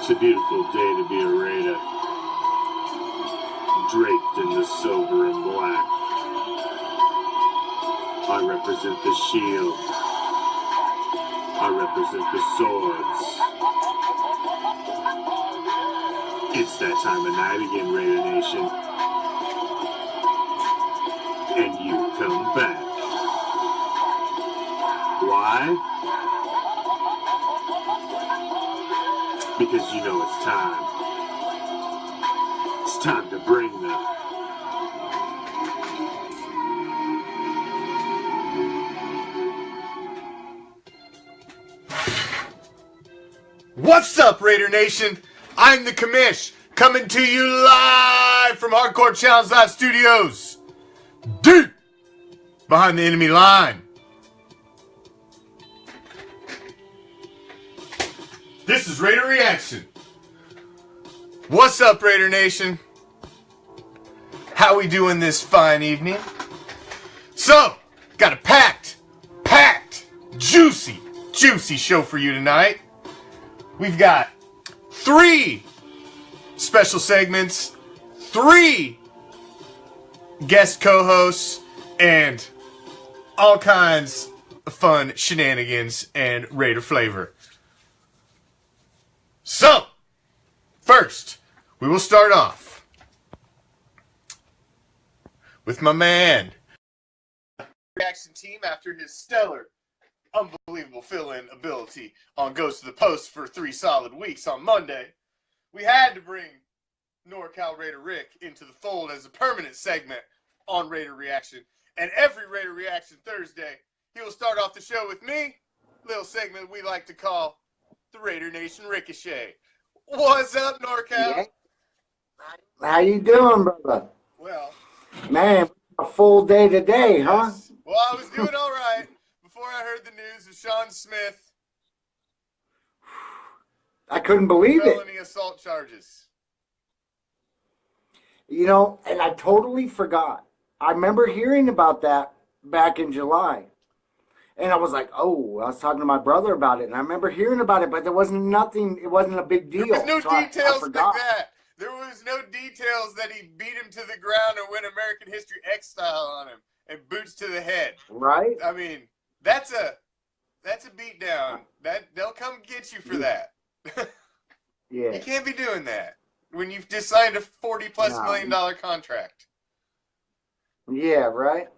It's a beautiful day to be a Raider, draped in the silver and black. I represent the shield. I represent the swords. It's that time of night again, Raider Nation. And you come back. Why? Because you know it's time. It's time to bring them. What's up, Raider Nation? I'm the Commish, coming to you live from Hardcore Challenge Live Studios, deep behind the enemy line. This is Raider Reaction. What's up, Raider Nation? How we doing this fine evening? So, got a packed, juicy show for you tonight. We've got 3 special segments, 3 guest co-hosts, and all kinds of fun shenanigans and Raider flavor. So, first, we will start off with my man, reaction team after his stellar, unbelievable fill-in ability on Ghost of the Post for 3 solid weeks on Monday. We had to bring NorCalRaiderRick into the fold as a permanent segment on Raider Reaction. And every Raider Reaction Thursday, he will start off the show with me, little segment we like to call the Raider Nation Ricochet. What's up, NorCal? Yeah. How you doing, brother? Well, man, a full day today, yes. Huh? Well, I was doing all right before I heard the news of Sean Smith. I couldn't believe it. Felony assault charges. You know, and I totally forgot. I remember hearing about that back in July. And I was like, oh, I was talking to my brother about it. And I remember hearing about it, but there wasn't nothing. It wasn't a big deal. There was no so details I like that. There was no details that he beat him to the ground or went American History X style on him and boots to the head. Right? I mean, that's a beat down. They'll come get you for that. Yeah. You can't be doing that when you've just signed a $40+ million contract. Yeah, right?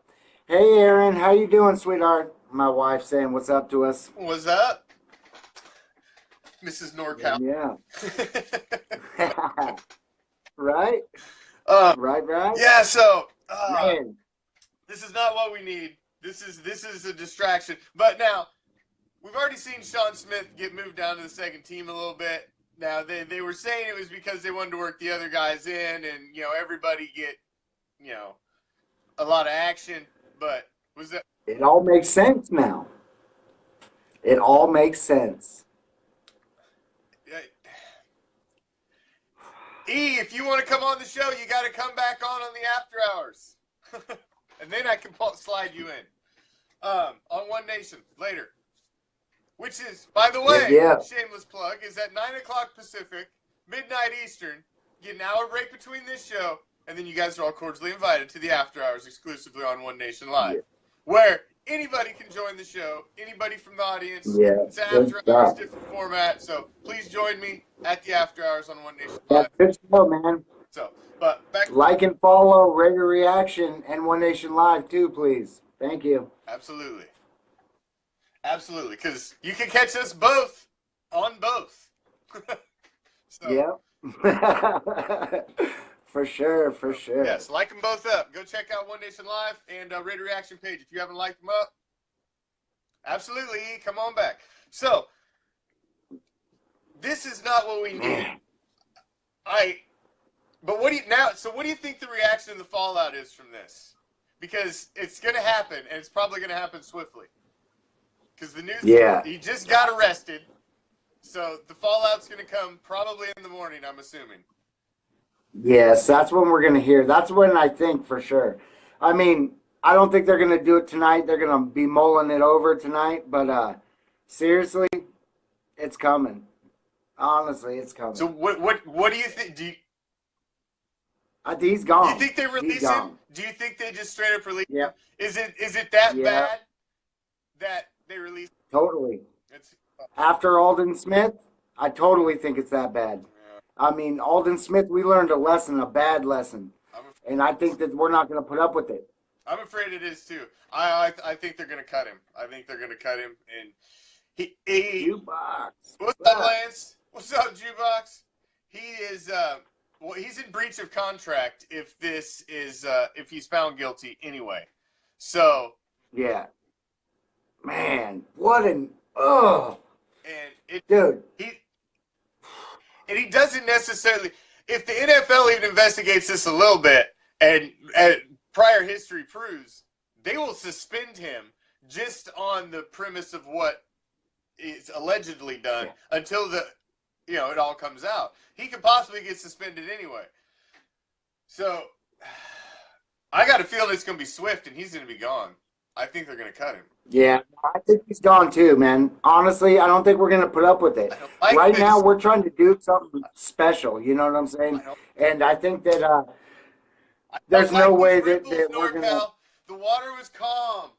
Hey, Aaron, how you doing, sweetheart? My wife saying what's up to us. What's up, Mrs. NorCal? Yeah. Right? Right? Yeah, so Man. this is not what we need. This is a distraction. But now, we've already seen Sean Smith get moved down to the second team a little bit. Now, they were saying it was because they wanted to work the other guys in and, everybody get, a lot of action. But was that... It all makes sense now. It all makes sense. E, if you want to come on the show, you got to come back on the after hours. And then I can slide you in. On One Nation later. Which is, by the way, shameless plug, is at 9 o'clock Pacific, midnight Eastern. Get an hour break between this show, and then you guys are all cordially invited to the after hours exclusively on One Nation Live, where anybody can join the show, anybody from the audience. Yeah, it's after hours, different format, so please join me at the after hours on One Nation Live. That's good show, man. So, but back like and follow Raider Reaction and One Nation Live too, please. Thank you. Absolutely. Absolutely, because you can catch us both on both. So, yeah. For sure. Yes, like them both up. Go check out One Nation Live and Raider Reaction page if you haven't liked them up. Absolutely, come on back. So, this is not what we need. But what do you think the reaction and the fallout is from this? Because it's going to happen, and it's probably going to happen swiftly. Because the news, he just got arrested, so the fallout's going to come probably in the morning, I'm assuming. Yes, that's when we're going to hear. That's when I think for sure. I mean, I don't think they're going to do it tonight. They're going to be mulling it over tonight. But seriously, it's coming. Honestly, it's coming. So what do you think? I think he's gone. Do you think they release him? Do you think they just straight up release him? Is it that bad that they release him? Totally. After Alden Smith, I totally think it's that bad. Yeah. I mean, Alden Smith, we learned a lesson, a bad lesson. And I think that we're not going to put up with it. I'm afraid it is too. I think they're going to cut him. I think they're going to cut him. And he Jukebox. What's up, Lance? What's up, Jukebox? He is well, he's in breach of contract if this is if he's found guilty anyway. So yeah, man, what an dude. He doesn't necessarily. If the NFL even investigates this a little bit, and prior history proves, they will suspend him just on the premise of what is allegedly done until it all comes out. He could possibly get suspended anyway. So I got a feeling it's going to be swift and he's going to be gone. I think they're going to cut him. Yeah, I think he's gone too, man. Honestly, I don't think we're going to put up with it. Right now, we're trying to do something special. You know what I'm saying? And I think that there's no way that we're going to. The water was calm.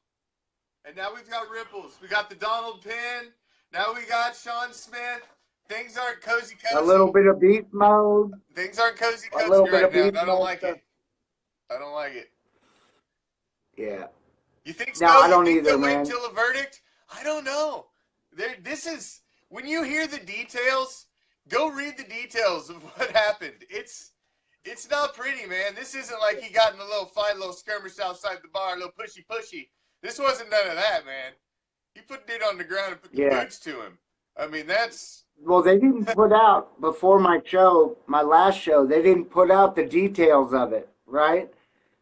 And now we've got ripples. We got the Donald Penn. Now we got Sean Smith. Things aren't cozy. A little bit of beast mode. Things aren't cozy right now. I don't like it. I don't like it. Yeah. You think so? No, I don't either, man. Wait until a verdict? I don't know. This is when you hear the details. Go read the details of what happened. It's not pretty, man. This isn't like he got in a little fight, a little skirmish outside the bar, a little pushy. This wasn't none of that, man. He put it on the ground and put the boots to him. I mean, that's. Well, they didn't put out before my last show. They didn't put out the details of it, right?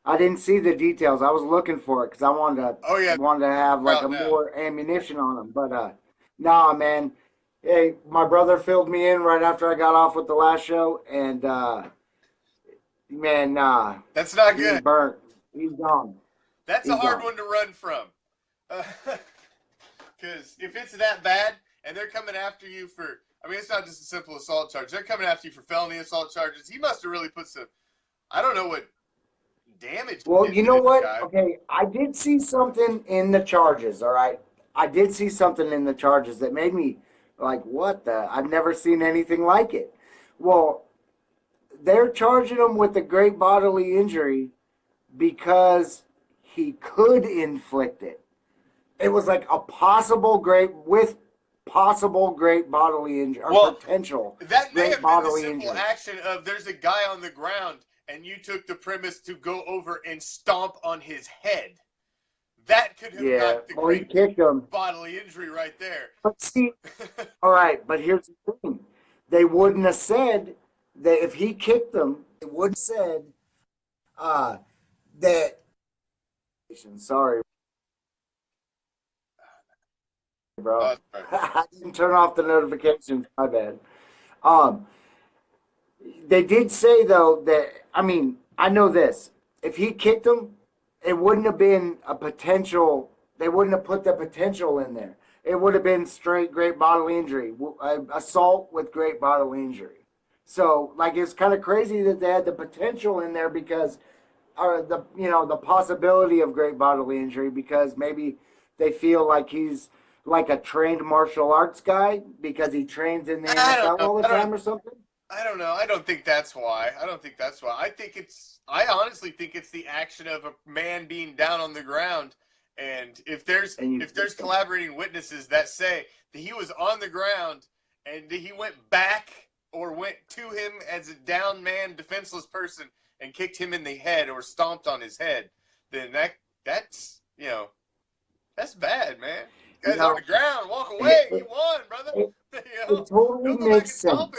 I didn't see the details. I was looking for it because I wanted to have like more ammunition on them. But nah, man. Hey, my brother filled me in right after I got off with the last show, and man, nah. That's not good. He's burnt. He's gone. That's a hard one to run from. Because if it's that bad and they're coming after you for, I mean, it's not just a simple assault charge. They're coming after you for felony assault charges. He must have really put some, I don't know what damage. Well, you know what? Okay, I did see something in the charges, all right? I did see something in the charges that made me like, what the? I've never seen anything like it. Well, they're charging him with a great bodily injury because he could inflict it. It was like a possible great bodily injury or potential that may have been the simple injury. Action of there's a guy on the ground and you took the premise to go over and stomp on his head. That could have got the great kicked him. Bodily injury right there. But see, all right, but here's the thing. They wouldn't have said that if he kicked them, they would have said that. Sorry, bro. I didn't turn off the notifications. My bad. They did say, though, that, I mean, I know this. If he kicked them, it wouldn't have been a potential. They wouldn't have put the potential in there. It would have been straight great bodily injury, assault with great bodily injury. So, like, it's kind of crazy that they had the potential in there because, or the possibility of great bodily injury because maybe they feel like he's like a trained martial arts guy because he trains in the NFL all the time or something. I don't know. I don't think that's why. I honestly think it's the action of a man being down on the ground. And if there's collaborating witnesses that say that he was on the ground and that he went back or went to him as a down man, defenseless person, and kicked him in the head or stomped on his head, then that's bad, man. You guys on the ground, walk away. You won, brother. It totally makes sense.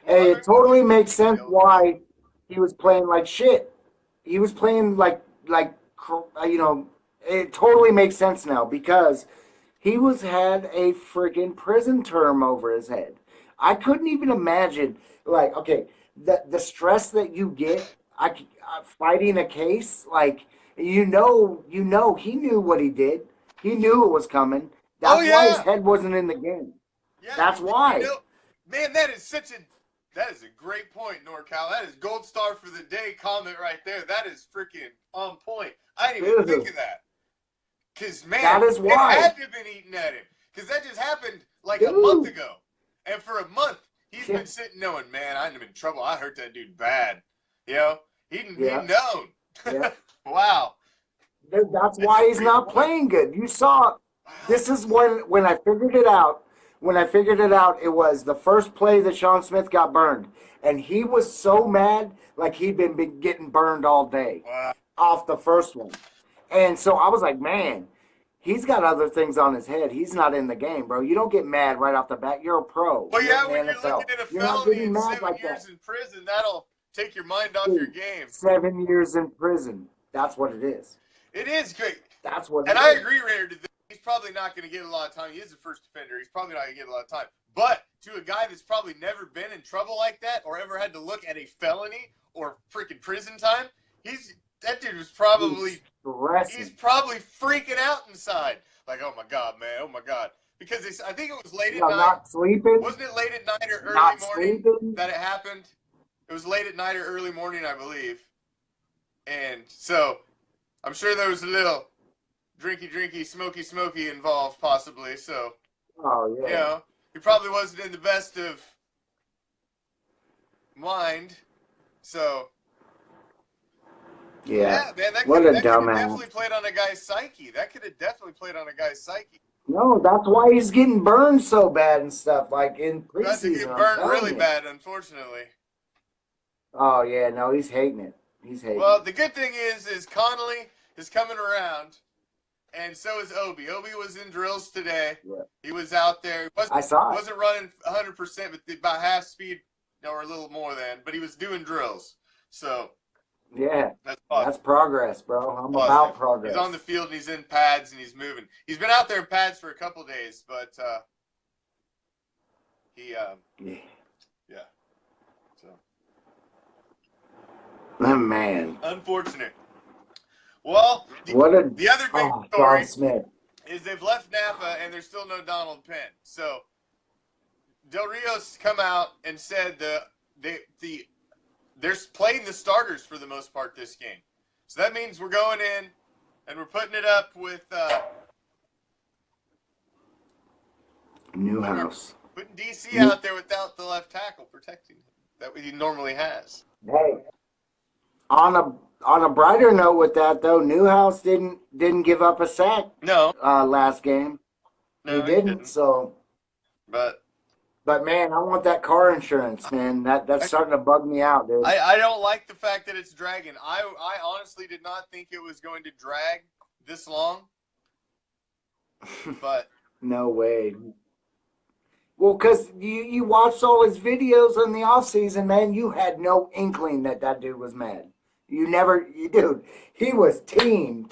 It totally makes sense why he was playing like shit. He was playing like it totally makes sense now because he had a freaking prison term over his head. I couldn't even imagine, like, okay, the stress that you get fighting a case, like, he knew what he did. He knew it was coming. That's why his head wasn't in the game. Yeah, That's why. You know, man, that is a great point, NorCal. That is gold star for the day comment right there. That is freaking on point. I didn't even think of that. Because, man, that is why. it had to have been eating at him. Because that just happened like Dude. a month ago. And for a month, he's been sitting knowing, man, I'm in trouble. I hurt that dude bad. You know? He'd known. Yeah. Wow. Dude, that's why he's not playing good. You saw, this is when I figured it out. When I figured it out, it was the first play that Sean Smith got burned. And he was so mad, like he'd been getting burned all day off the first one. And so I was like, man, he's got other things on his head. He's not in the game, bro. You don't get mad right off the bat. You're a pro. Well, yeah, when you're you're looking at a felony and 7 years in prison, that'll take your mind off your game. 7 years in prison. That's what it is. It is great. That's what it is. And I agree, Raider. He's probably not going to get a lot of time. He is the first offender. He's probably not going to get a lot of time. But to a guy that's probably never been in trouble like that or ever had to look at a felony or freaking prison time, that dude was probably he's probably freaking out inside. Like, oh my God, man, oh my God. Because I think it was late at night. Not sleeping. Wasn't it late at night or early morning that it happened? It was late at night or early morning, I believe. And so I'm sure there was a little drinky, smoky involved, possibly. So, you know, he probably wasn't in the best of mind. So, yeah, man, that what could a have dumbass. definitely played on a guy's psyche. No, that's why he's getting burned so bad and stuff. Like in preseason, About to get burned really bad, unfortunately. Oh yeah, no, he's hating it. Well, the good thing is Connolly is coming around, and so is Obi. Obi was in drills today. Yeah. He was out there. Wasn't running 100%, but about half speed, or a little more than. But he was doing drills. So yeah, that's progress, bro. I'm about progress. He's on the field and he's in pads and he's moving. He's been out there in pads for a couple days, but yeah. So. Oh, man. Unfortunate. Well, the other big story is they've left Napa and there's still no Donald Penn. So Del Rio's come out and said they're playing the starters for the most part this game. So that means we're going in and we're putting it up with Newhouse. Putting DC out there without the left tackle protecting him that he normally has. Hey, on a brighter note with that though, Newhouse didn't give up a sack. No. Last game. No, he didn't. So. But man, I want that car insurance, man. That's starting to bug me out, dude. I don't like the fact that it's dragging. I honestly did not think it was going to drag this long. But no way. Well, because you watched all his videos in the offseason, man, you had no inkling that dude was mad. Dude, he was team.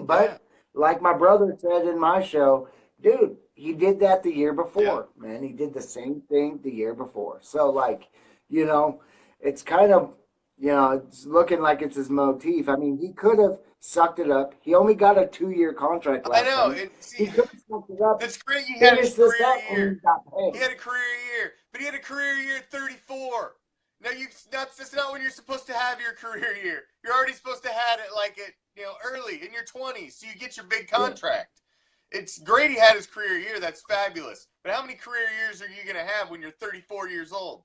But like my brother said in my show, dude, he did that the year before, man. He did the same thing the year before. So, like, it's kind of, it's looking like it's his motif. I mean, he could have sucked it up. He only got a 2-year contract last time. He could have sucked it up. That's great. He had a career year. He had a career year. But he had a career year at 34. Now, that's not when you're supposed to have your career year. You're already supposed to have it, like, early in your 20s, so you get your big contract. Yeah. It's great he had his career year. That's fabulous. But how many career years are you going to have when you're 34 years old?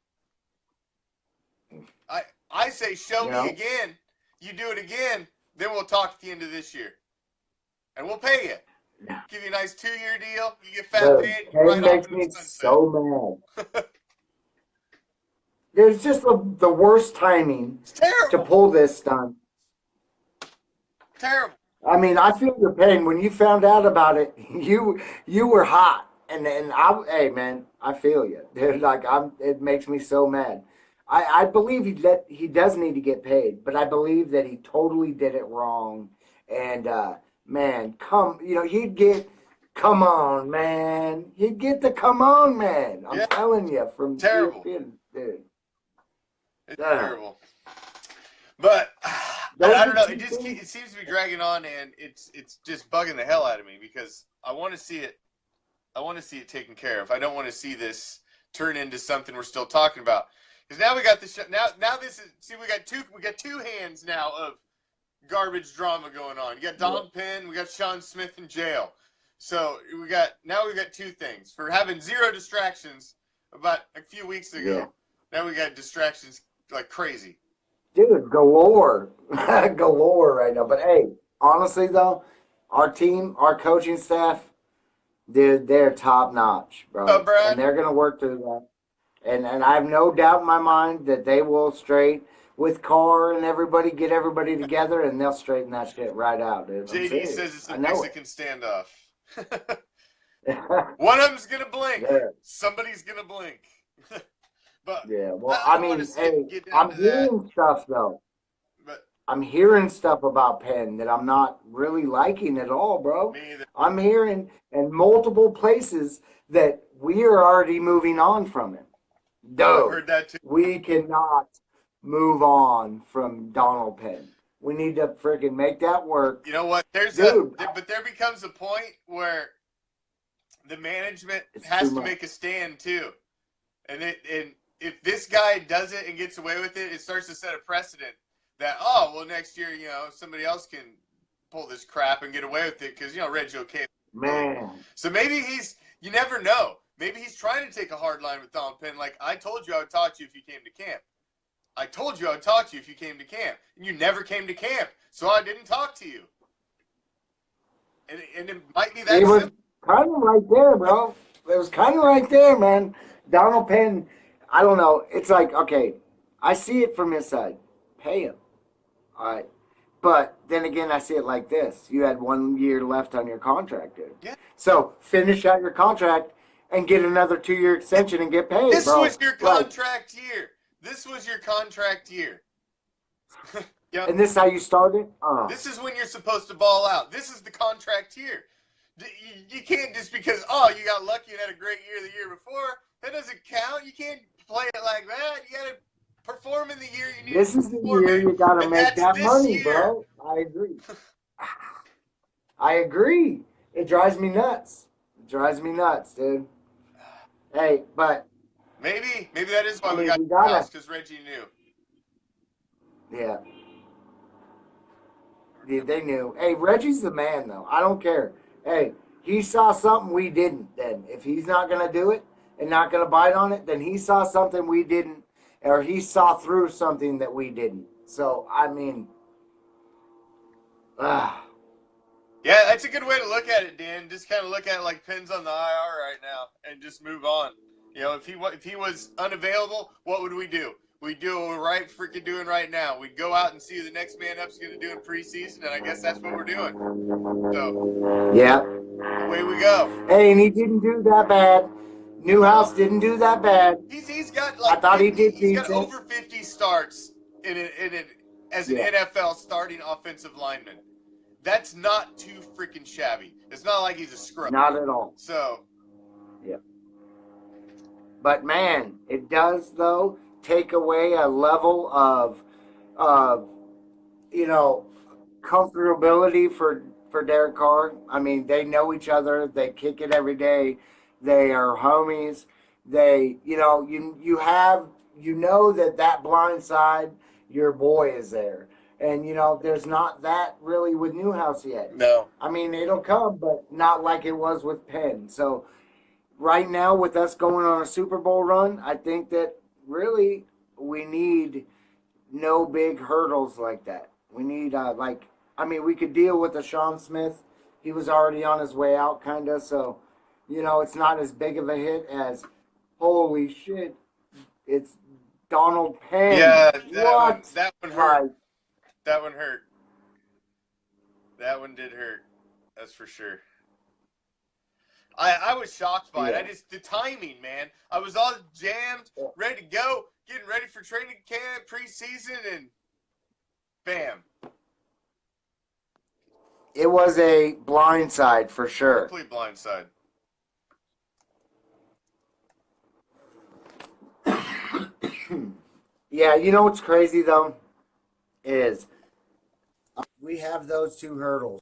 I say show me again. You do it again, then we'll talk at the end of this year. And we'll pay you. Give you a nice 2-year deal. You get fat paid. It makes me so mad. There's just the worst timing to pull this stunt. Terrible. I mean, I feel your pain. When you found out about it, you were hot, and hey man, I feel you, dude. Like it makes me so mad. I believe he does need to get paid, but I believe that he totally did it wrong. And man, he'd get come on, man. He'd get the come on, man. I'm telling you, from terrible, dude. It's terrible. But I don't know. It seems to be dragging on, and it's just bugging the hell out of me because I want to see it I want to see it taken care of. I don't want to see this turn into something we're still talking about. Because now we got this. Now this is. See, we got two hands now of garbage drama going on. You got Donald Penn. We got Sean Smith in jail. So we got two things for having zero distractions about a few weeks ago. Yeah. Now we got distractions like crazy. Dude, galore. Galore right now. But hey, honestly though, our team, our coaching staff, they're top notch, bro. Brad? And they're gonna work through that. And I have no doubt in my mind that they will with Carr and everybody, get everybody together, and they'll straighten that shit right out, dude. JD says it's a Mexican standoff. One of them's gonna blink. Yeah. Somebody's gonna blink. But yeah, well, I mean, hey, I'm hearing stuff though. But I'm hearing stuff about Penn that I'm not really liking at all, bro. Me either. I'm hearing in multiple places that we are already moving on from him. I've heard that too. We cannot move on from Donald Penn. We need to freaking make that work. You know what? But there becomes a point where the management has to make a stand too, and if this guy does it and gets away with it, it starts to set a precedent that next year somebody else can pull this crap and get away with it because Reggie okay. Man. So maybe you never know. Maybe he's trying to take a hard line with Donald Penn. Like, I told you I would talk to you if you came to camp. I told you I would talk to you if you came to camp. And you never came to camp, so I didn't talk to you. And it might be that simple. It was kind of right there, bro. It was kind of right there, man. Donald Penn, I don't know. It's like, okay, I see it from his side. Pay him. All right. But then again, I see it like this. You had 1 year left on your contract, dude. Yeah. So finish out your contract and get another 2-year extension and get paid, This bro. was your contract year. This was your contract year. Yep. And this is how you started? This is when you're supposed to ball out. This is the contract year. You can't just because, you got lucky and had a great year the year before. That doesn't count. You can't play it like that. You got to perform in the year you need This to is the perform year in. you got to make that money, year. bro. I agree. I agree. It drives me nuts. It drives me nuts, dude. Hey, but maybe that is why we got the house, because Reggie knew. Yeah. They knew. Hey, Reggie's the man, though. I don't care. Hey, he saw something we didn't then. If he's not going to do it and not going to bite on it, then he saw something we didn't, or he saw through something that we didn't. So, I mean, yeah, that's a good way to look at it, Dan. Just kind of look at it like Penn's on the IR right now and just move on. If he was unavailable, what would we do? We'd do what we're freaking doing right now. We'd go out and see who the next man up's going to do in preseason, and I guess that's what we're doing. So, yeah, away we go. Hey, and he didn't do that bad. Newhouse didn't do that bad. He's got I thought 50, he did. He's got over 50 starts as an NFL starting offensive lineman. That's not too freaking shabby. It's not like he's a scrub. Not at all. So, yeah. But man, it does though take away a level of comfortability for Derek Carr. I mean, they know each other. They kick it every day. They are homies. They, you know that blind side, your boy is there. And, there's not that really with Newhouse yet. No. I mean, it'll come, but not like it was with Penn. So right now with us going on a Super Bowl run, I think that really we need no big hurdles like that. We need, we could deal with a Sean Smith. He was already on his way out, kind of. So, it's not as big of a hit as, holy shit, it's Donald Penn. Yeah, what? That one hurt. That one hurt. That one did hurt. That's for sure. I was shocked by it. The timing, man. I was all jammed, ready to go, getting ready for training camp, preseason, and bam. It was a blindside for sure. Complete blindside. Yeah, you know what's crazy though? Is we have those two hurdles.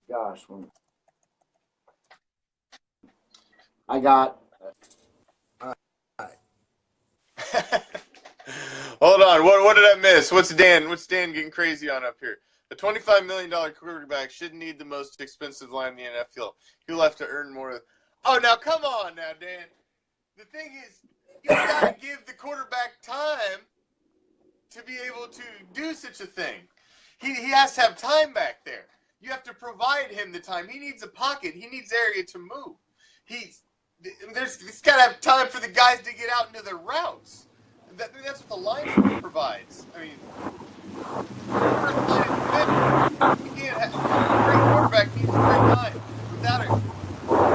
Gosh. I got. Hold on. What did I miss? What's Dan getting crazy on up here? A $25 million quarterback shouldn't need the most expensive line in the NFL. He'll have to earn more. Oh, now come on now, Dan. The thing is, you got to give the quarterback time to be able to do such a thing. He has to have time back there. You have to provide him the time. He needs a pocket. He needs area to move. He's got to have time for the guys to get out into their routes. That's what the line provides. I mean, a great quarterback needs a great line.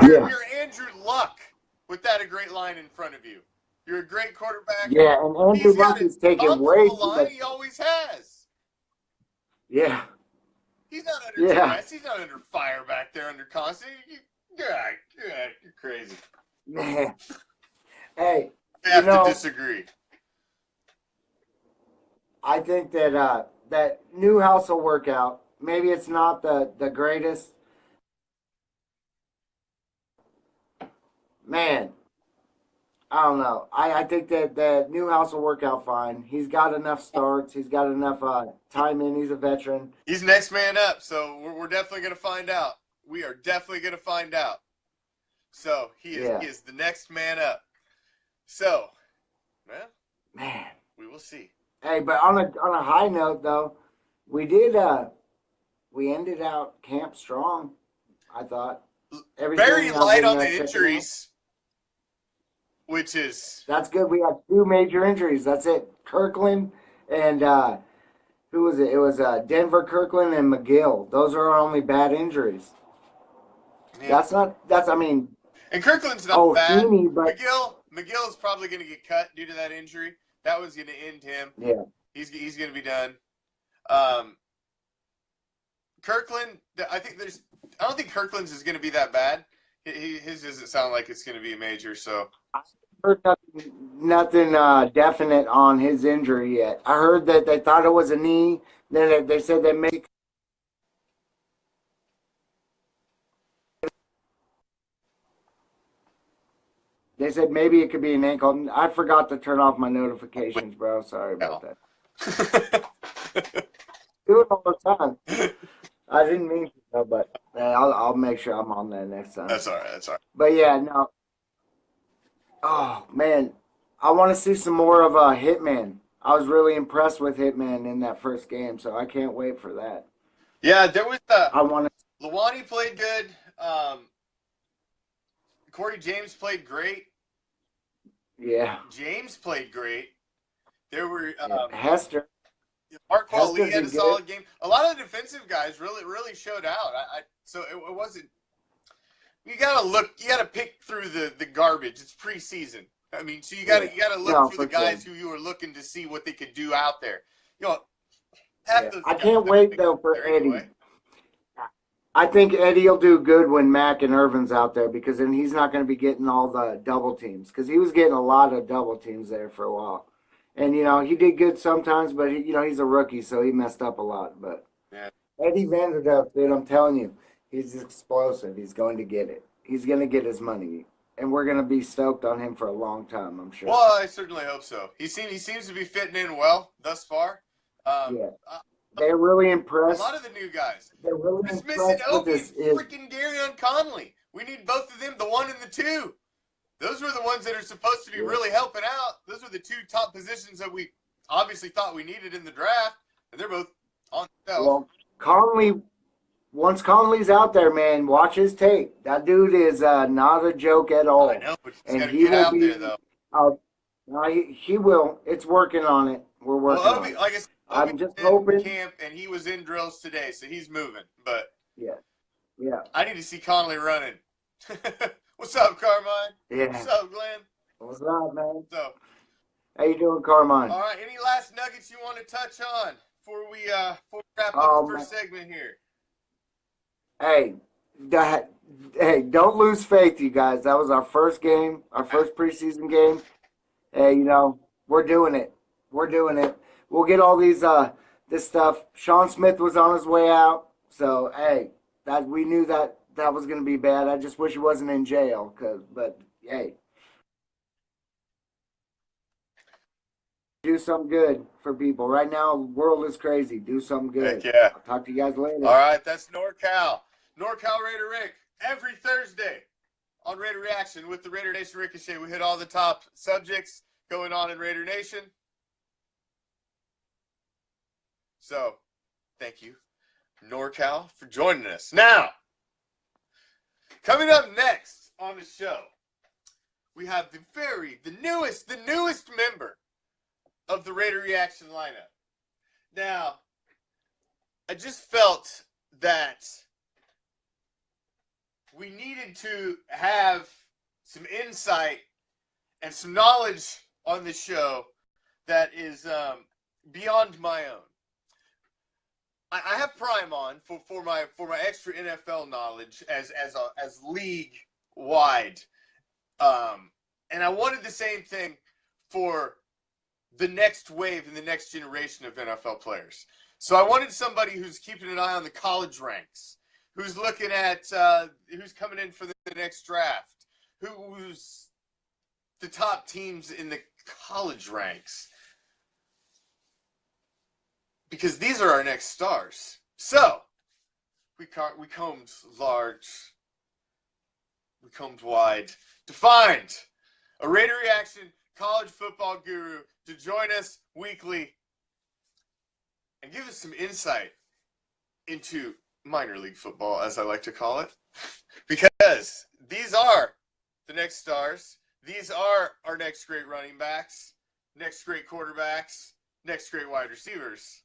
You're Andrew Luck without a great line in front of you. You're a great quarterback. Yeah, and Andrew Luck is taking way too much. He always has. Yeah. He's not under duress. He's not under fire back there under constant. You're crazy. Man. Hey, I have to disagree. I think that that Newhouse will work out. Maybe it's not the greatest. Man, I don't know. I think that Newhouse will work out fine. He's got enough starts. He's got enough time in. He's a veteran. He's next man up, so we're definitely going to find out. We are definitely going to find out. So he is the next man up. So, well, man, we will see. Hey, but on a high note though, we ended out camp strong. I thought very light on the injuries, which is that's good. We had 2 major injuries. That's it. Kirkland and who was it? It was Denver, Kirkland, and McGill. Those are our only bad injuries. Yeah. I mean. And Kirkland's not bad. Heaney, but McGill is probably going to get cut due to that injury. That was going to end him. Yeah. He's going to be done. Kirkland, I don't think Kirkland's is going to be that bad. His doesn't sound like it's going to be major. So I heard nothing definite on his injury yet. I heard that they thought it was a knee. Then they said they may. They said maybe it could be an ankle. I forgot to turn off my notifications, bro. Sorry about that. Do it all the time. I didn't mean to, but I'll make sure I'm on there next time. That's all right. But yeah, no. Oh man, I want to see some more of Hitman. I was really impressed with Hitman in that first game, so I can't wait for that. Yeah, there was. Lawani played good. Corey James played great. Yeah. James played great. There were Hester. Mark Wally had a solid game. A lot of the defensive guys really showed out. So it wasn't. You gotta pick through the garbage. It's preseason. I mean, so you gotta look for the guys who you are looking to see what they could do out there. I can't wait though for Eddie. Anyway. I think Eddie will do good when Mac and Irvin's out there because then he's not going to be getting all the double teams because he was getting a lot of double teams there for a while. And, he did good sometimes, but, he's a rookie, so he messed up a lot. But Eddie Vanderdelft, dude, I'm telling you, he's explosive. He's going to get it. He's going to get his money. And we're going to be stoked on him for a long time, I'm sure. Well, I certainly hope so. He seems to be fitting in well thus far. They're really impressed. A lot of the new guys. They're really Just impressed missing Opie with and freaking Garyon Conley. We need both of them, the 1 and the 2. Those were the ones that are supposed to be really helping out. Those were the 2 top positions that we obviously thought we needed in the draft, and they're both on the shelf. Well, Conley, once Conley's out there, man, watch his tape. That dude is not a joke at all. I know, but he's got to get out there, though. He will. It's working on it. We're working on it. Like I said, I'm just hoping. Camp, and he was in drills today, so he's moving. But yeah, I need to see Conley running. What's up, Carmine? Yeah. What's up, Glenn? What's up, man? So, how you doing, Carmine? All right. Any last nuggets you want to touch on before we wrap up the first segment here? Hey, don't lose faith, you guys. That was our first game, our first preseason game. Hey, we're doing it. We're doing it. We'll get all these this stuff. Sean Smith was on his way out, so hey, that we knew that that was going to be bad. I just wish he wasn't in jail. But hey, do something good for people. Right now, the world is crazy. Do something good. Heck yeah. I'll talk to you guys later. All right, that's NorCalRaiderRick. Every Thursday on Raider Reaction with the Raider Nation Ricochet. We hit all the top subjects going on in Raider Nation. So, thank you, NorCal, for joining us. Now, coming up next on the show, we have the newest member of the Raider Reaction lineup. Now, I just felt that we needed to have some insight and some knowledge on this show that is beyond my own. I have Prime on for my extra NFL knowledge as league wide, and I wanted the same thing for the next wave and the next generation of NFL players. So I wanted somebody who's keeping an eye on the college ranks, who's looking at who's coming in for the next draft, who's the top teams in the college ranks. Because these are our next stars. So, we combed large, we combed wide to find a Raider Reaction college football guru to join us weekly and give us some insight into minor league football, as I like to call it. Because these are the next stars. These are our next great running backs, next great quarterbacks, next great wide receivers.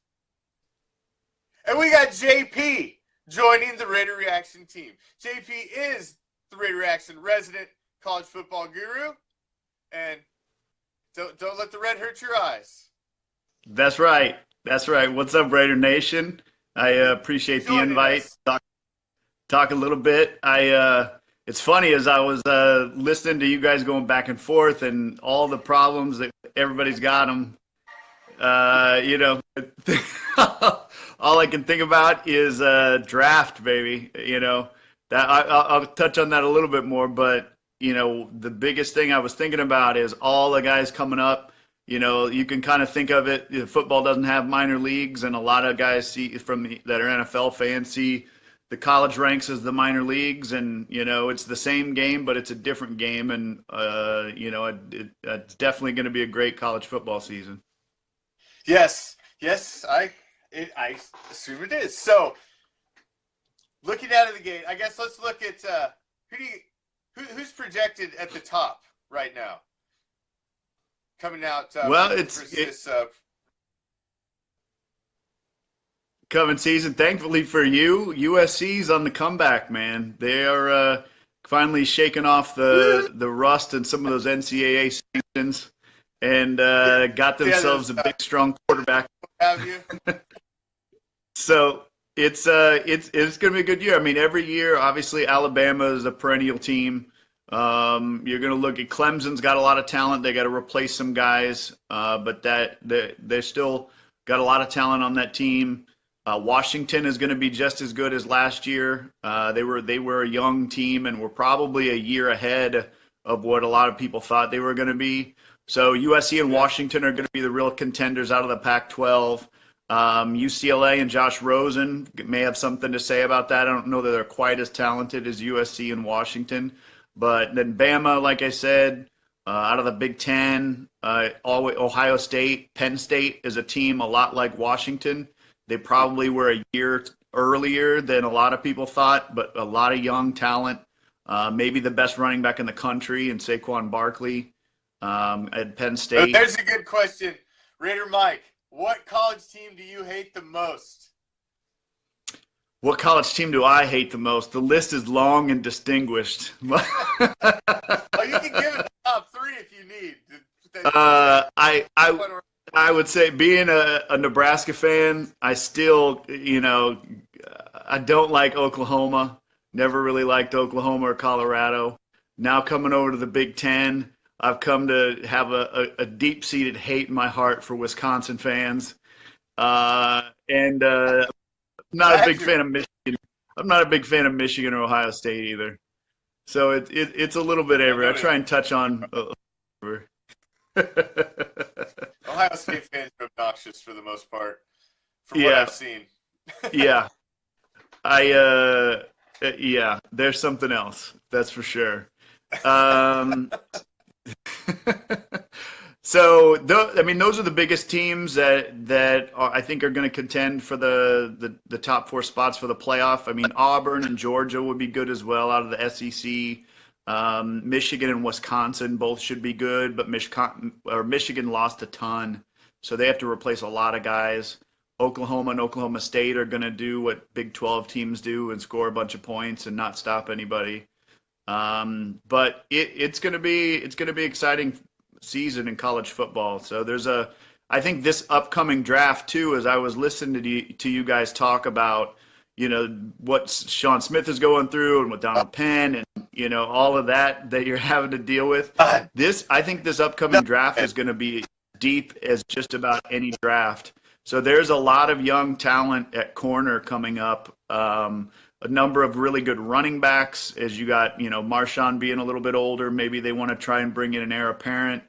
And we got JP joining the Raider Reaction team. JP is the Raider Reaction resident college football guru. And don't let the red hurt your eyes. That's right. That's right. What's up, Raider Nation? I appreciate the invite. Talk a little bit. It's funny, as I was listening to you guys going back and forth and all the problems that everybody's got them. All I can think about is draft, baby. That I'll touch on that a little bit more, but the biggest thing I was thinking about is all the guys coming up. You can kind of think of it. Football doesn't have minor leagues, and a lot of guys that are NFL fans see the college ranks as the minor leagues, and it's the same game, but it's a different game, and it's definitely going to be a great college football season. Yes, I assume it is. So, looking out of the gate, I guess let's look at who's projected at the top right now. Coming out. It's coming season. Thankfully for you, USC's on the comeback, man. They are finally shaking off the rust in some of those NCAA sanctions, and got themselves a big, strong quarterback. Have you? So it's going to be a good year. I mean, every year, obviously, Alabama is a perennial team. You're going to look at Clemson's got a lot of talent. They got to replace some guys, but they still got a lot of talent on that team. Washington is going to be just as good as last year. They were a young team and were probably a year ahead of what a lot of people thought they were going to be. So USC and Washington are going to be the real contenders out of the Pac-12. UCLA and Josh Rosen may have something to say about that. I don't know that they're quite as talented as USC and Washington. But then Bama, like I said, out of the Big Ten, Ohio State, Penn State is a team a lot like Washington. They probably were a year earlier than a lot of people thought, but a lot of young talent. Maybe the best running back in the country in Saquon Barkley at Penn State. There's a good question. Raider Mike, what college team do you hate the most? What college team do I hate the most? The list is long and distinguished. You can give it the top three if you need. I would say, being a Nebraska fan, I still, I don't like Oklahoma. Never really liked Oklahoma or Colorado. Now coming over to the Big Ten, I've come to have a deep-seated hate in my heart for Wisconsin fans. And not a big fan of Michigan. I'm not a big fan of Michigan or Ohio State either. So it's a little bit everywhere. I try and touch on. Ohio State fans are obnoxious for the most part, from what Yeah, I've seen. yeah. Yeah, there's something else. That's for sure. Um, so, I mean, those are the biggest teams that I think are going to contend for the top four spots for the playoff. I mean, Auburn and Georgia would be good as well out of the SEC. Michigan and Wisconsin both should be good, but Michigan lost a ton, so they have to replace a lot of guys. Oklahoma and Oklahoma State are going to do what Big 12 teams do and score a bunch of points and not stop anybody. But it's going to be exciting season in college football. So I think this upcoming draft too, as I was listening to you guys talk about, what Sean Smith is going through and with Donald Penn and, all of that you're having to deal with. I think this upcoming draft is going to be deep as just about any draft. So there's a lot of young talent at corner coming up. A number of really good running backs, as you got, Marshawn being a little bit older. Maybe they want to try and bring in an heir apparent.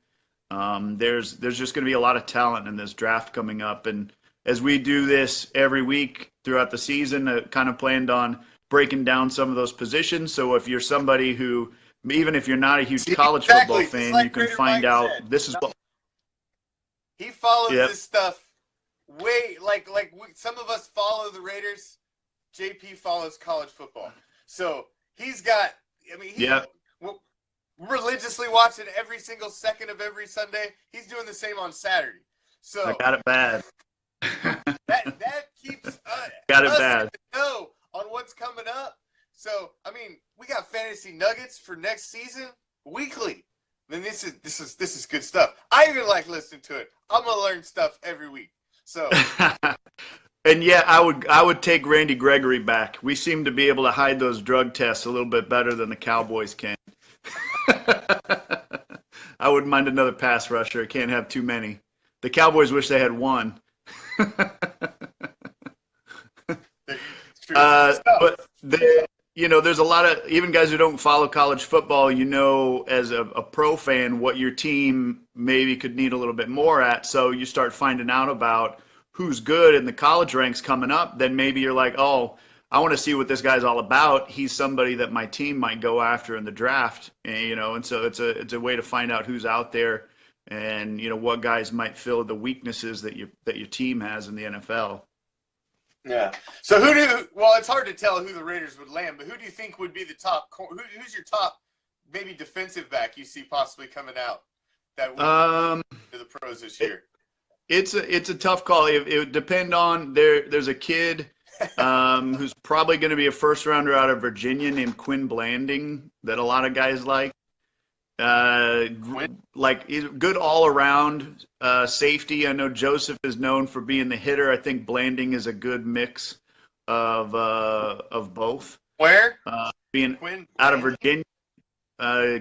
There's just going to be a lot of talent in this draft coming up. And as we do this every week throughout the season, kind of planned on breaking down some of those positions. So if you're somebody who, even if you're not a huge college football fan, you can find out this is what he follows this stuff. Some of us follow the Raiders. JP follows college football. So he's got, we're religiously watching every single second of every Sunday. He's doing the same on Saturday. So I got it bad. that keeps got it us bad. to know on what's coming up. So, I mean, we got fantasy nuggets for next season weekly. Then this is good stuff. I even like listening to it. I'm going to learn stuff every week. So, and yeah, I would take Randy Gregory back. We seem to be able to hide those drug tests a little bit better than the Cowboys can. I wouldn't mind another pass rusher. Can't have too many. The Cowboys wish they had one. But there's a lot of, even guys who don't follow college football, as a pro fan, what your team maybe could need a little bit more at. So you start finding out about who's good in the college ranks coming up. Then maybe you're like, oh, I want to see what this guy's all about. He's somebody that my team might go after in the draft. And so it's a way to find out who's out there and, what guys might fill the weaknesses that your team has in the NFL. Yeah. So it's hard to tell who the Raiders would land, but who do you think would be the top? Who's your top maybe defensive back you see possibly coming out that would to the pros this year? It's a tough call. It would depend on there's a kid who's probably going to be a first rounder out of Virginia named Quinn Blanding that a lot of guys like. He's good all around safety. I know Joseph is known for being the hitter. I think Blanding is a good mix of both. Where? Being Quinn out of Virginia.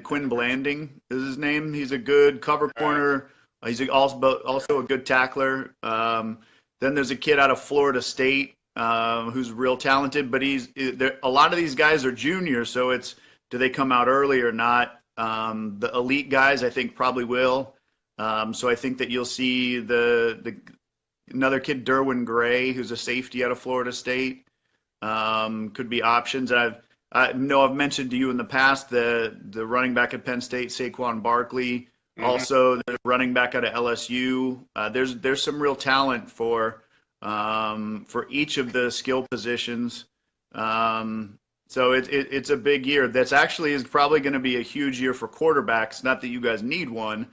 Quinn Blanding is his name. He's a good cover corner. He's also a good tackler. Then there's a kid out of Florida State who's real talented, but a lot of these guys are juniors, so it's do they come out early or not? The elite guys, I think, probably will. So I think that you'll see another kid, Derwin Gray, who's a safety out of Florida State, could be options. And I know I've mentioned to you in the past the running back at Penn State, Saquon Barkley. Mm-hmm. Also, the running back out of LSU. There's some real talent for each of the skill positions. So it's a big year. That's actually is probably going to be a huge year for quarterbacks. Not that you guys need one,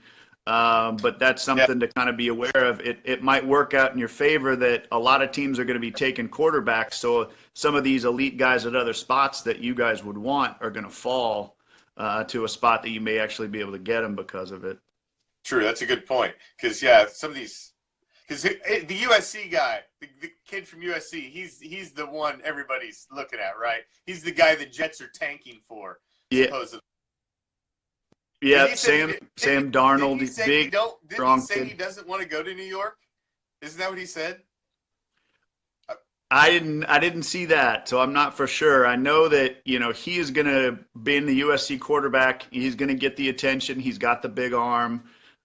but that's something to kind of be aware of. It might work out in your favor that a lot of teams are going to be taking quarterbacks. So some of these elite guys at other spots that you guys would want are going to fall to a spot that you may actually be able to get them because of it. True, that's a good point. Because some of these. Because the USC guy, the kid from USC, he's the one everybody's looking at, right? He's the guy the Jets are tanking for, supposedly. Yeah, Sam Darnold, he's big, strong kid. He doesn't want to go to New York? Isn't that what he said? I didn't see that, so I'm not for sure. I know that, he is going to be in the USC quarterback. He's going to get the attention. He's got the big arm.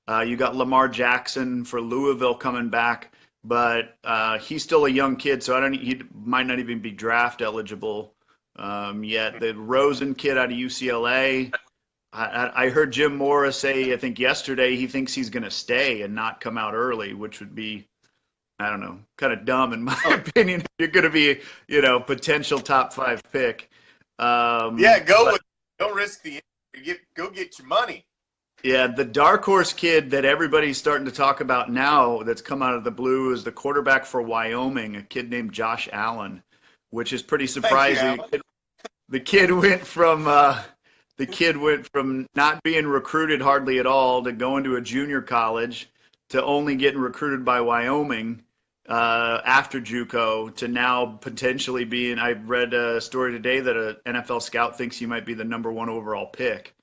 You got Lamar Jackson for Louisville coming back, but he's still a young kid, so he might not even be draft eligible yet. The Rosen kid out of UCLA, I heard Jim Morris say, I think yesterday, he thinks he's going to stay and not come out early, which would be, I don't know, kind of dumb in my opinion. You're going to be, potential top 5 pick. Don't risk the injury. Go get your money. Yeah, the dark horse kid that everybody's starting to talk about now that's come out of the blue is the quarterback for Wyoming, a kid named Josh Allen, which is pretty surprising. The kid went from not being recruited hardly at all to going to a junior college to only getting recruited by Wyoming after JUCO to now potentially being. I read a story today that an NFL scout thinks he might be the number 1 overall pick.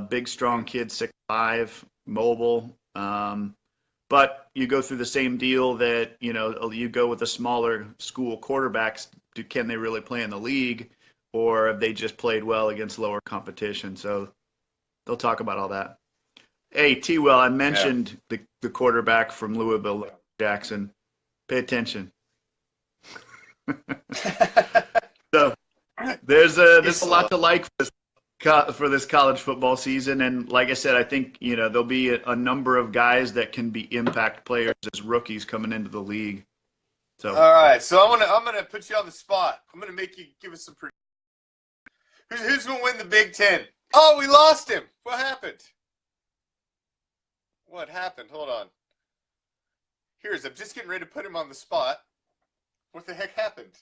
Big, strong kid, 6'5", mobile. But you go through the same deal that, you go with the smaller school quarterbacks. Can they really play in the league, or have they just played well against lower competition? So they'll talk about all that. Hey, TWell, I mentioned the quarterback from Louisville, Jackson. Pay attention. So there's a lot to like for this college football season, and like I said, I think there'll be a number of guys that can be impact players as rookies coming into the league. So all right, so I'm gonna put you on the spot. I'm gonna make you give us some. Who's gonna win the Big Ten? Oh, we lost him. What happened? What happened? Hold on. I'm just getting ready to put him on the spot. What the heck happened?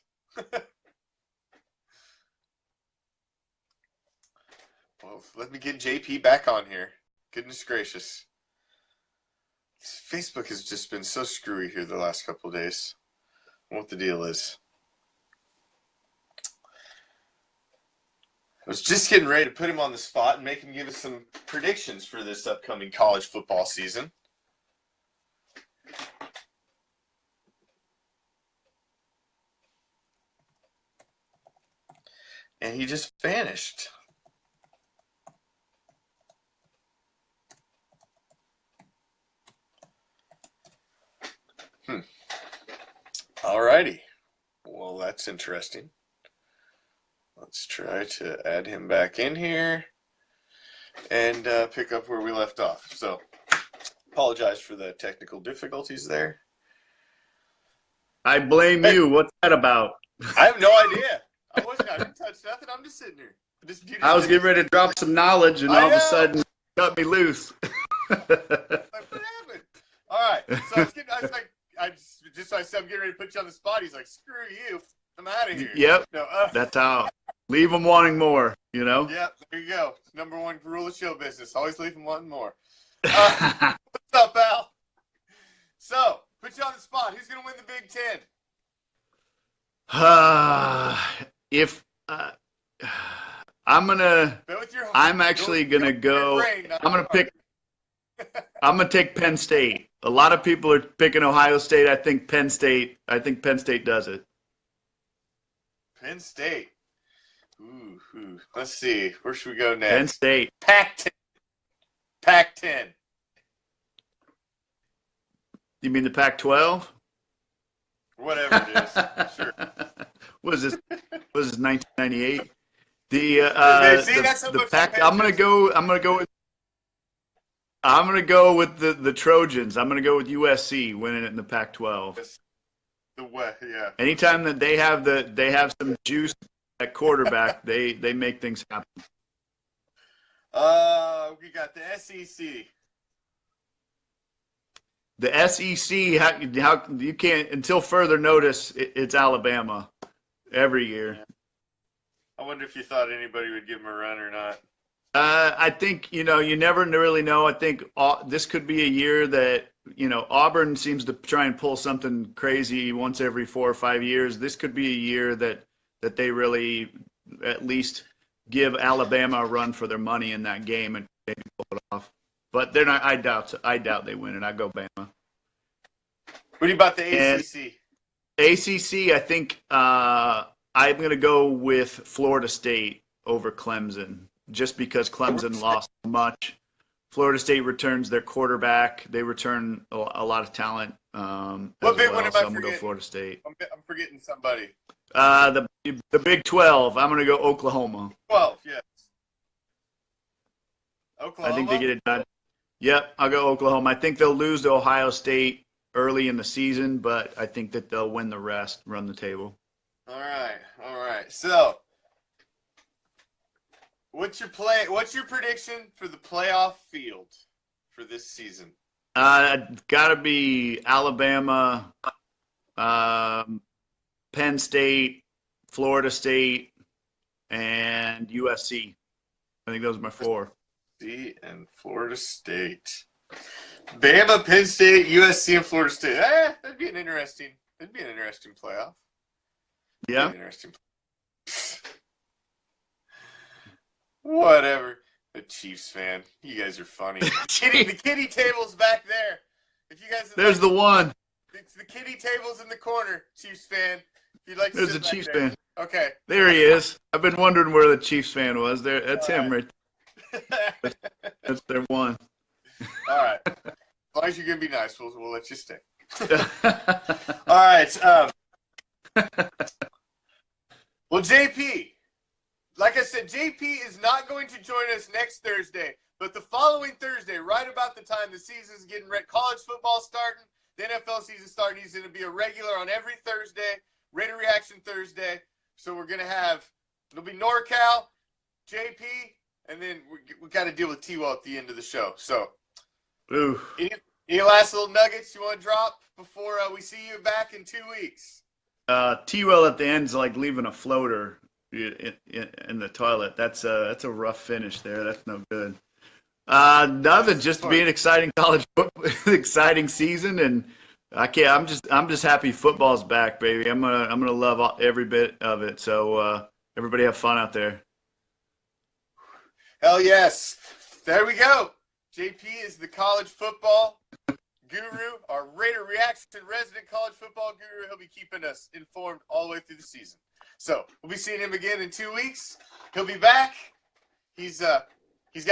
Well, let me get JP back on here. Goodness gracious. Facebook has just been so screwy here the last couple of days. I don't know what the deal is. I was just getting ready to put him on the spot and make him give us some predictions for this upcoming college football season. And he just vanished. Alrighty. Well, that's interesting. Let's try to add him back in here and pick up where we left off. So, apologize for the technical difficulties there. I blame you. What's that about? I have no idea. I didn't touch nothing. I'm just sitting here. I was getting ready to drop some knowledge, and all of a sudden, cut me loose. Like, what happened? All right. So I said I'm getting ready to put you on the spot. He's like, screw you. I'm out of here. Yep. No, that's how. Leave them wanting more, Yep. There you go. Number 1 rule of show business. Always leave them wanting more. What's up, Al? So, put you on the spot. Who's going to win the Big Ten? I'm actually gonna go. I'm gonna take Penn State. A lot of people are picking Ohio State. I think Penn State does it. Penn State. Ooh. Let's see. Where should we go next? Penn State. Pac-10. You mean the Pac-12? Whatever it is. Sure. What is this? 1998? The Pac. I'm gonna go with the Trojans. I'm gonna go with USC winning it in the Pac-12. Yeah. Anytime that they have some juice at quarterback, they make things happen. We got the SEC. The SEC, how you can't until further notice. It's Alabama every year. Yeah. I wonder if you thought anybody would give him a run or not. I think you never really know. I think this could be a year that Auburn seems to try and pull something crazy once every 4 or 5 years. This could be a year that they really at least give Alabama a run for their money in that game and maybe pull it off. But they're not. I doubt they win it. I go Bama. What do you about the ACC? ACC, I think I'm going to go with Florida State over Clemson, just because Clemson lost so much. Florida State returns their quarterback. They return a lot of talent What as big well. one am So I I'm going to go forgetting? Florida State. I'm forgetting somebody. The Big 12. I'm going to go Oklahoma. 12, yes. I think they Oklahoma? get it done. Yep, I'll go Oklahoma. I think they'll lose to Ohio State early in the season, but I think that they'll win the rest, run the table. All right. So, what's your prediction for the playoff field for this season? Got to be Alabama, Penn State, Florida State, and USC. I think those are my four. USC and Florida State. Bama, Penn State, USC, and Florida State. That'd be an interesting playoff. Yeah. Interesting. Whatever. The Chiefs fan. You guys are funny. The kitty table's back there. If you guys There's the one. It's the kitty table's in the corner, Chiefs fan. If you'd like to There's sit the back Chiefs there. fan. Okay. There he is. I've been wondering where the Chiefs fan was. There, that's him right there. That's their one. All right. As long as you're gonna be nice, we'll let you stay. All right. Well, JP, like I said, JP is not going to join us next Thursday, but the following Thursday, right about the time the season's getting ready, college football starting, the NFL season starting, he's going to be a regular on every Thursday, Raider Reaction Thursday. So we're going to have, it'll be NorCal, JP, and then we got to deal with TWell at the end of the show. So, any last little nuggets you want to drop before we see you back in 2 weeks? TWell at the end's like leaving a floater in the toilet. That's a rough finish there. That's no good. Nothing. Just to be an exciting college football, exciting season, and I'm just happy football's back, baby. I'm gonna love every bit of it. So everybody have fun out there. Hell yes. There we go. JP is the college football guru, our Raider Reaction resident college football guru. He'll be keeping us informed all the way through the season. So we'll be seeing him again in 2 weeks. He'll be back. He's got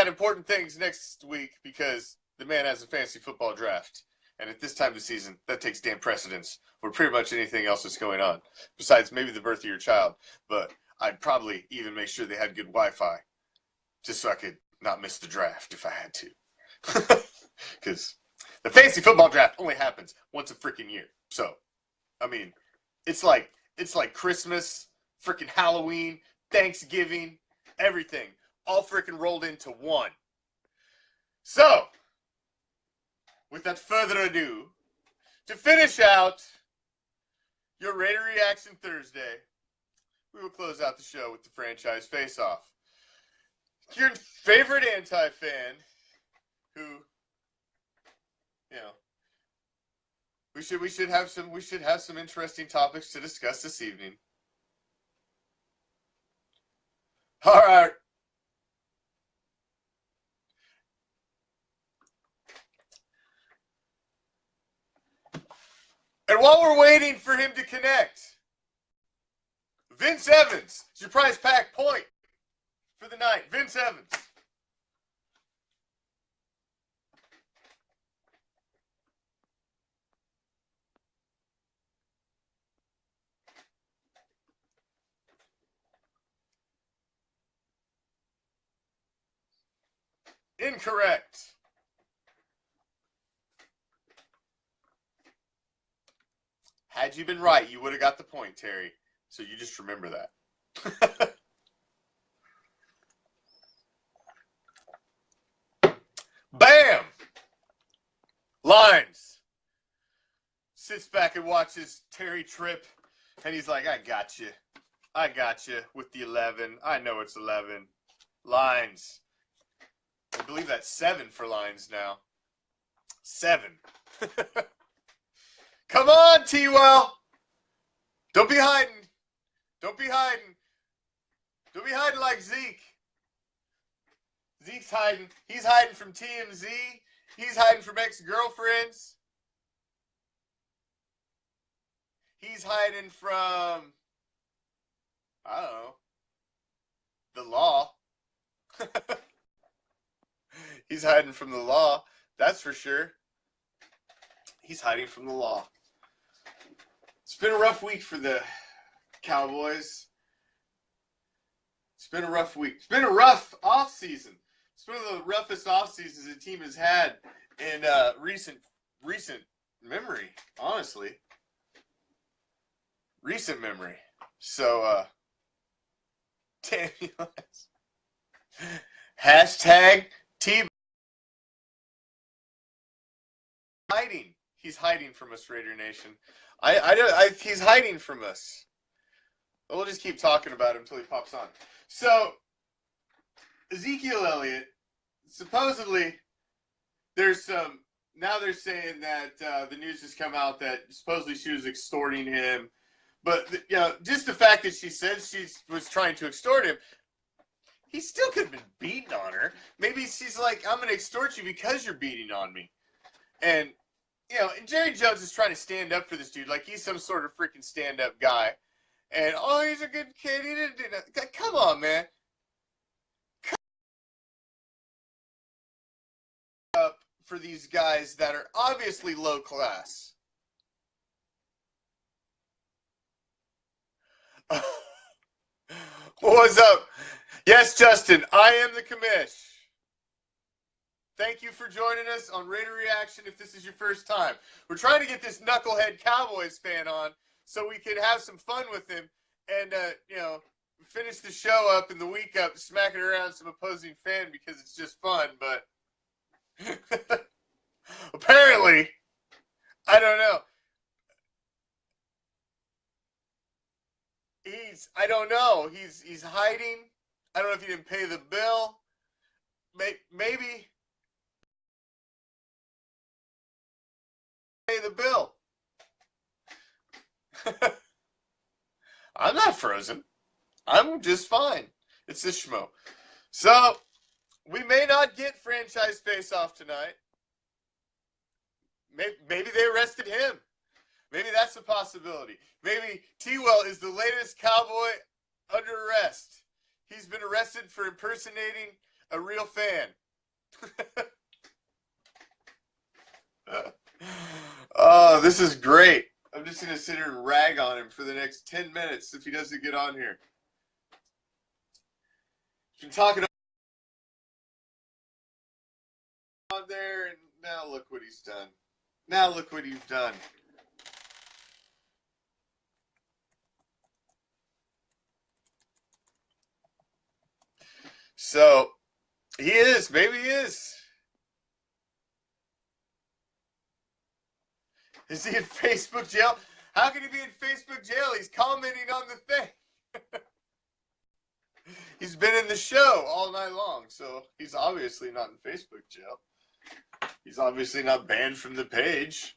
important things next week because the man has a fantasy football draft. And at this time of the season, that takes damn precedence for pretty much anything else that's going on, besides maybe the birth of your child. But I'd probably even make sure they had good Wi-Fi just so I could not miss the draft if I had to. Because the fantasy football draft only happens once a freaking year. So, I mean, it's like Christmas, freaking Halloween, Thanksgiving, everything, all freaking rolled into one. So, without further ado, to finish out your Raider Reaction Thursday, we will close out the show with the franchise face-off. Your favorite anti-fan, who, you know, we should have some interesting topics to discuss this evening. All right. And while we're waiting for him to connect, Vince Evans, it's your prize pack point for the night. Vince Evans. Incorrect. Had you been right, you would have got the point, Terry. So you just remember that. Bam! Lines. Sits back and watches Terry trip, and he's like, I got you with the 11. I know it's 11. Lines. I believe that's 7 for lines now. 7. Come on, TWell. Don't be hiding. Don't be hiding like Zeke. Zeke's hiding. He's hiding from TMZ. He's hiding from ex-girlfriends. He's hiding from, I don't know, the law. He's hiding from the law. That's for sure. He's hiding from the law. It's been a rough week for the Cowboys. It's been a rough week. It's been a rough offseason. It's one of the roughest off seasons the team has had in recent memory, honestly. Recent memory. So, damn you guys. Hashtag T. Hiding. He's hiding from us, Raider Nation. He's hiding from us. We'll just keep talking about him until he pops on. So, Ezekiel Elliott, supposedly, there's some. Now they're saying that the news has come out that supposedly she was extorting him. But, you know, just the fact that she said she was trying to extort him, he still could have been beating on her. Maybe she's like, I'm going to extort you because you're beating on me. And, you know, Jerry Jones is trying to stand up for this dude like he's some sort of freaking stand-up guy. And, oh, he's a good kid. He didn't do that. Come on, man. Up for these guys that are obviously low class. What's up? Yes, Justin, I am the commish. Thank you for joining us on Raider Reaction if this is your first time. We're trying to get this knucklehead Cowboys fan on so we can have some fun with him and, you know, finish the show up and the week up smacking around some opposing fan because it's just fun. But apparently, I don't know. I don't know. He's hiding. I don't know if he didn't pay the bill. Maybe pay the bill. I'm not frozen. I'm just fine. It's this schmo. So, we may not get franchise FaceOff tonight. Maybe they arrested him. Maybe that's a possibility. Maybe TWell is the latest Cowboy under arrest. He's been arrested for impersonating a real fan. Oh, this is great. I'm just going to sit here and rag on him for the next 10 minutes if he doesn't get on here. He's been talking on there, and now look what he's done. Now look what you've done. So, he is. Maybe he is. Is he in Facebook jail? How can he be in Facebook jail? He's commenting on the thing. He's been in the show all night long, so he's obviously not in Facebook jail. He's obviously not banned from the page.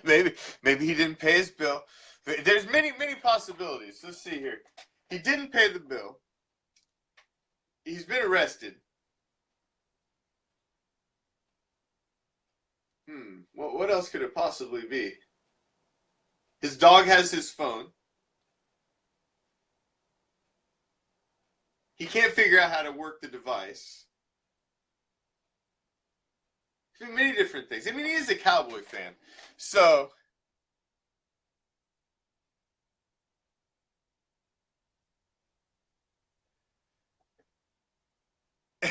Maybe he didn't pay his bill. There's many possibilities. Let's see here. He didn't pay the bill. He's been arrested. What else could it possibly be? His dog has his phone. He can't figure out how to work the device. There's many different things. I mean, he is a Cowboy fan. So,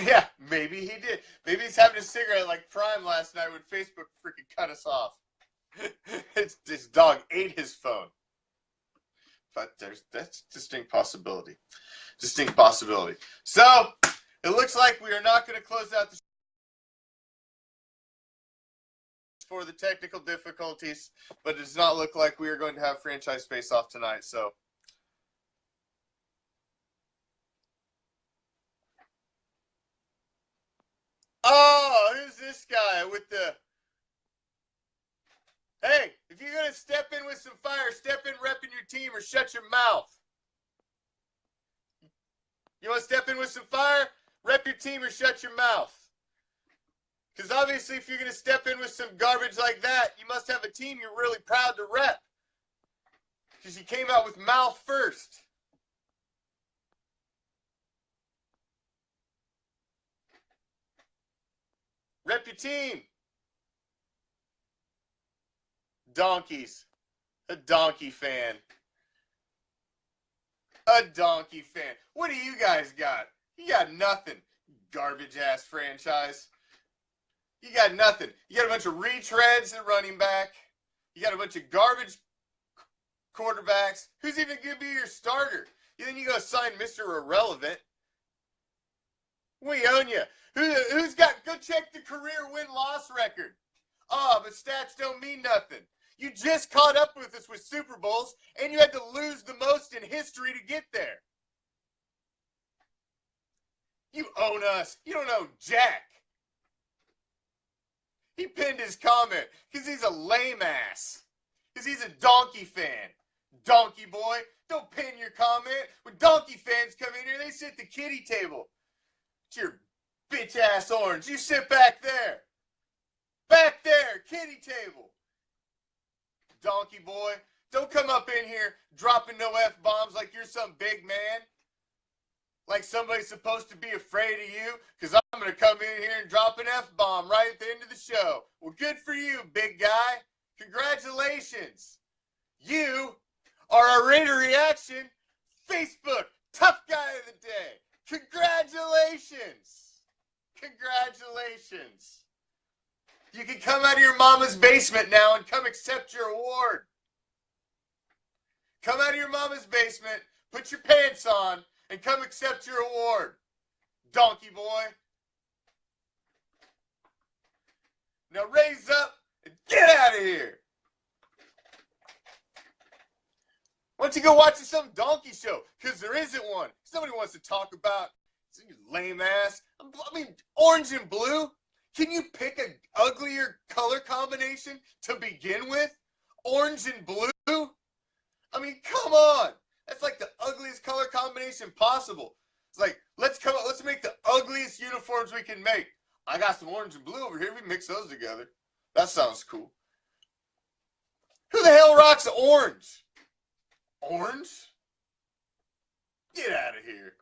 yeah, maybe he did. Maybe he's having a cigarette like Prime last night when Facebook freaking cut us off. His dog ate his phone. But that's a distinct possibility. Distinct possibility. So, it looks like we are not going to close out the show for the technical difficulties, but it does not look like we are going to have franchise face-off tonight. So, oh, who's this guy with the? Hey, if you're gonna step in with some fire, step in repping your team or shut your mouth. You want to step in with some fire? Rep your team or shut your mouth. Because obviously if you're going to step in with some garbage like that, you must have a team you're really proud to rep. Because you came out with mouth first. Rep your team. Donkeys. A donkey fan. A donkey fan. What do you guys got? You got nothing. Garbage ass franchise. You got nothing. You got a bunch of retreads at running back. You got a bunch of garbage quarterbacks. Who's even going to be your starter? Then you go sign Mr. Irrelevant. We own you. Who's got, go check the career win-loss record. Oh, but stats don't mean nothing. You just caught up with us with Super Bowls, and you had to lose the most in history to get there. You own us. You don't own Jack. He pinned his comment because he's a lame ass. Because he's a donkey fan. Donkey boy, don't pin your comment. When donkey fans come in here, they sit at the kiddie table. It's your bitch ass orange. You sit back there. Back there, kiddie table. Donkey boy, don't come up in here dropping no F-bombs like you're some big man. Like somebody's supposed to be afraid of you, because I'm going to come in here and drop an F-bomb right at the end of the show. Well, good for you, big guy. Congratulations. You are our Raider Reaction Facebook Tough Guy of the Day. Congratulations. Congratulations. You can come out of your mama's basement now and come accept your award. Come out of your mama's basement, put your pants on, and come accept your award, donkey boy. Now raise up and get out of here. Why don't you go watch some donkey show? Because there isn't one. Somebody wants to talk about lame ass. I mean, orange and blue. Can you pick an uglier color combination to begin with? Orange and blue? I mean, come on. That's like the ugliest color combination possible. It's like, let's make the ugliest uniforms we can make. I got some orange and blue over here. We mix those together. That sounds cool. Who the hell rocks orange? Orange? Get out of here.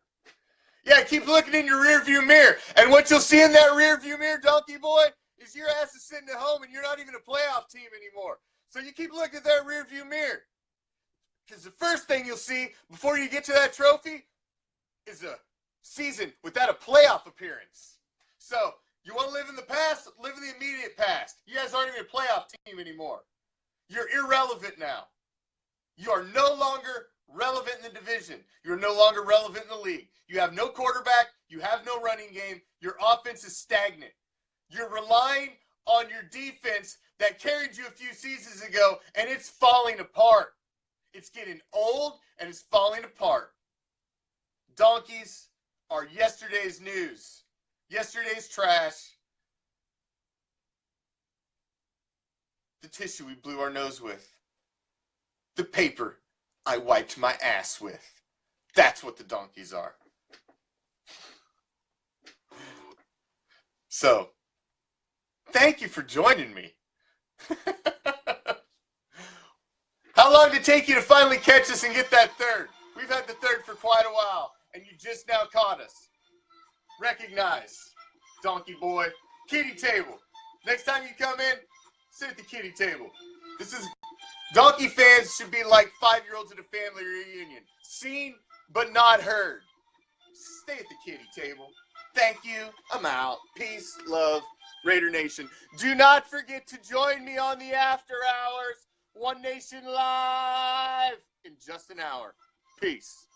Yeah, keep looking in your rearview mirror. And what you'll see in that rearview mirror, donkey boy, is your ass is sitting at home and you're not even a playoff team anymore. So you keep looking at that rearview mirror. Because the first thing you'll see before you get to that trophy is a season without a playoff appearance. So you want to live in the past? Live in the immediate past. You guys aren't even a playoff team anymore. You're irrelevant now. You are no longer relevant in the division. You're no longer relevant in the league. You have no quarterback. You have no running game. Your offense is stagnant. You're relying on your defense that carried you a few seasons ago, and it's falling apart. It's getting old, and it's falling apart. Donkeys are yesterday's news. Yesterday's trash. The tissue we blew our nose with. The paper I wiped my ass with. That's what the donkeys are. So, thank you for joining me. How long did it take you to finally catch us and get that third? We've had the third for quite a while, and you just now caught us. Recognize, donkey boy. Kitty table. Next time you come in, sit at the kitty table. This is... Donkey fans should be like 5-year-olds at a family reunion. Seen, but not heard. Stay at the kitty table. Thank you. I'm out. Peace, love, Raider Nation. Do not forget to join me on the After Hours. One Nation Live in just an hour. Peace.